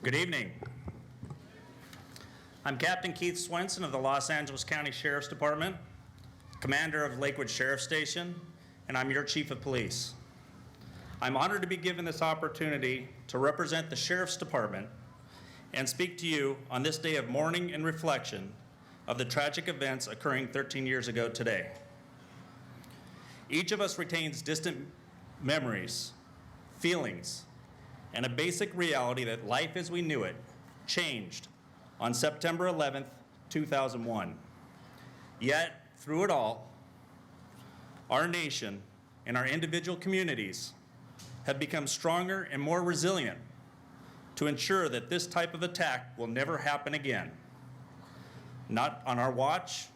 Good evening. I'm Captain Keith Swensson of the Los Angeles County Sheriff's Department, Commander of Lakewood Sheriff Station, and I'm your Chief of Police. I'm honored to be given this opportunity to represent the Sheriff's Department and speak to you on this day of mourning and reflection of the tragic events occurring 13 years ago today. Each of us retains distant memories, feelings, and a basic reality that life as we knew it changed on September 11th, 2001. Yet, through it all, our nation and our individual communities have become stronger and more resilient to ensure that this type of attack will never happen again. Not on our watch,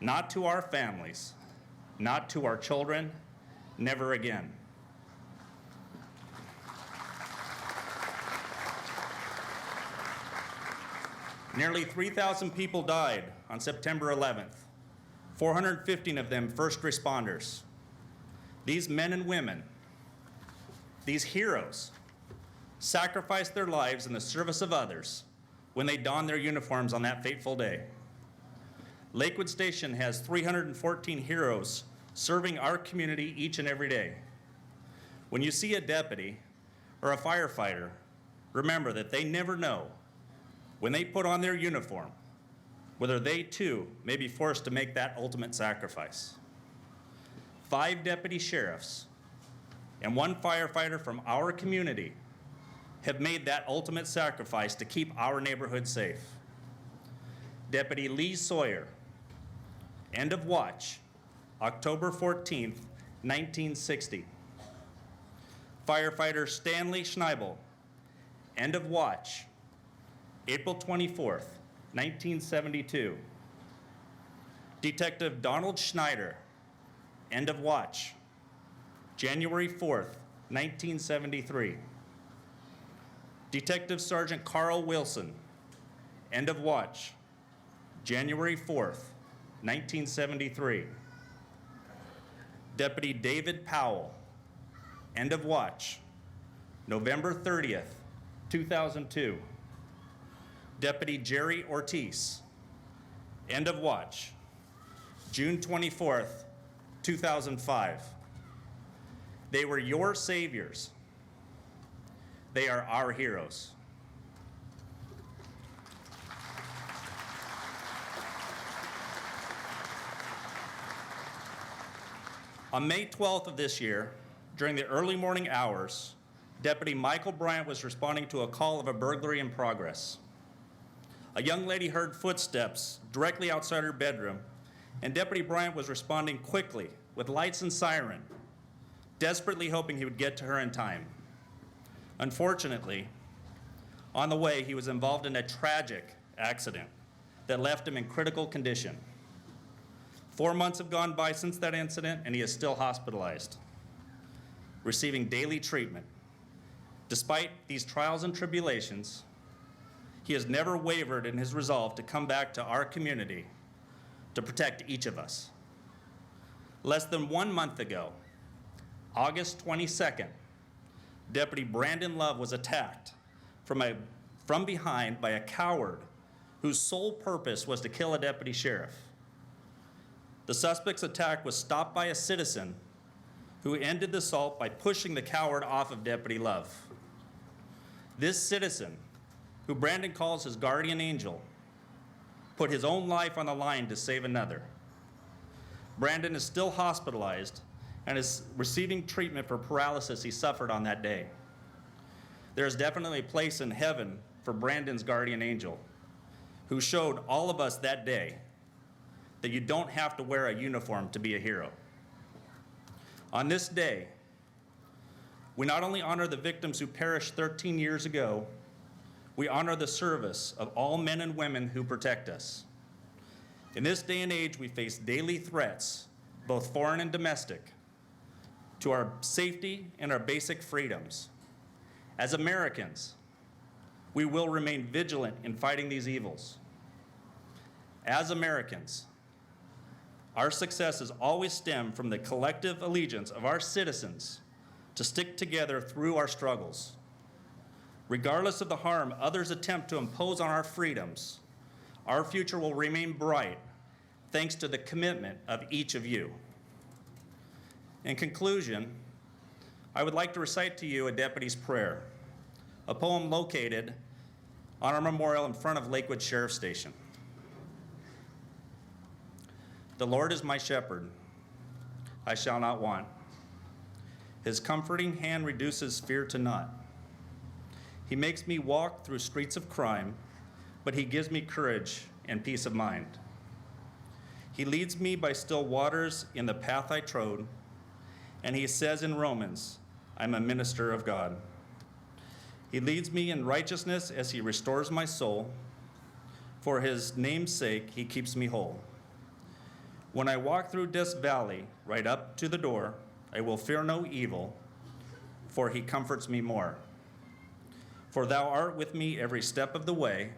not to our families, not to our children, never again. Nearly 3,000 people died on September 11th, 415 of them first responders. These men and women, these heroes, sacrificed their lives in the service of others when they donned their uniforms on that fateful day. Lakewood Station has 314 heroes serving our community each and every day. When you see a deputy or a firefighter, remember that they never know when they put on their uniform whether they too may be forced to make that ultimate sacrifice. 5 deputy sheriffs and 1 firefighter from our community have made that ultimate sacrifice to keep our neighborhood safe. Deputy Lee Sawyer, end of watch, October 14th, 1960. Firefighter Stanley Schneibel, end of watch, April 24th, 1972. Detective Donald Schneider, end of watch, January 4th, 1973. Detective Sergeant Carl Wilson, end of watch, January 4th, 1973. Deputy David Powell, end of watch, November 30th, 2002. Deputy Jerry Ortiz, end of watch, June 24th, 2005. They were your saviors. They are our heroes. On May 12th of this year, during the early morning hours, Deputy Michael Bryant was responding to a call of a burglary in progress. A young lady heard footsteps directly outside her bedroom, and Deputy Bryant was responding quickly with lights and siren, desperately hoping he would get to her in time. Unfortunately, on the way, he was involved in a tragic accident that left him in critical condition. 4 months have gone by since that incident, and he is still hospitalized, receiving daily treatment. Despite these trials and tribulations, he has never wavered in his resolve to come back to our community to protect each of us. Less than 1 month ago, August 22nd, Deputy Brandon Love was attacked from behind by a coward whose sole purpose was to kill a deputy sheriff. The suspect's attack was stopped by a citizen who ended the assault by pushing the coward off of Deputy Love. This citizen, who Brandon calls his guardian angel, put his own life on the line to save another. Brandon is still hospitalized and is receiving treatment for paralysis he suffered on that day. There is definitely a place in heaven for Brandon's guardian angel, who showed all of us that day that you don't have to wear a uniform to be a hero. On this day, we not only honor the victims who perished 13 years ago, we honor the service of all men and women who protect us. In this day and age, we face daily threats, both foreign and domestic, to our safety and our basic freedoms. As Americans, we will remain vigilant in fighting these evils. As Americans, our success has always stemmed from the collective allegiance of our citizens to stick together through our struggles. Regardless of the harm others attempt to impose on our freedoms, our future will remain bright thanks to the commitment of each of you. In conclusion, I would like to recite to you a deputy's prayer, a poem located on our memorial in front of Lakewood Sheriff's Station. The Lord is my shepherd, I shall not want. His comforting hand reduces fear to naught. He makes me walk through streets of crime, but he gives me courage and peace of mind. He leads me by still waters in the path I trod, and he says in Romans, I'm a minister of God. He leads me in righteousness as he restores my soul. For his name's sake, he keeps me whole. When I walk through this valley, right up to the door, I will fear no evil, for he comforts me more. For thou art with me every step of the way,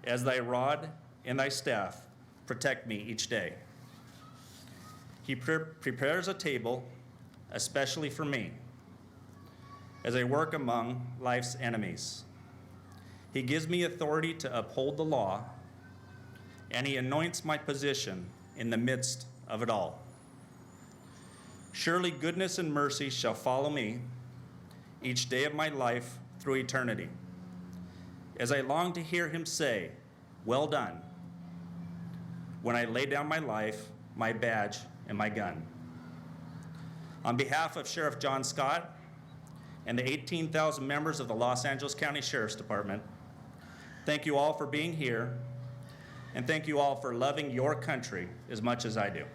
as thy rod and thy staff protect me each day. He prepares a table, especially for me, as I work among life's enemies. He gives me authority to uphold the law, and he anoints my position in the midst of it all. Surely goodness and mercy shall follow me each day of my life through eternity, as I long to hear him say, well done, when I lay down my life, my badge, and my gun. On behalf of Sheriff John Scott and the 18,000 members of the Los Angeles County Sheriff's Department, thank you all for being here, and thank you all for loving your country as much as I do.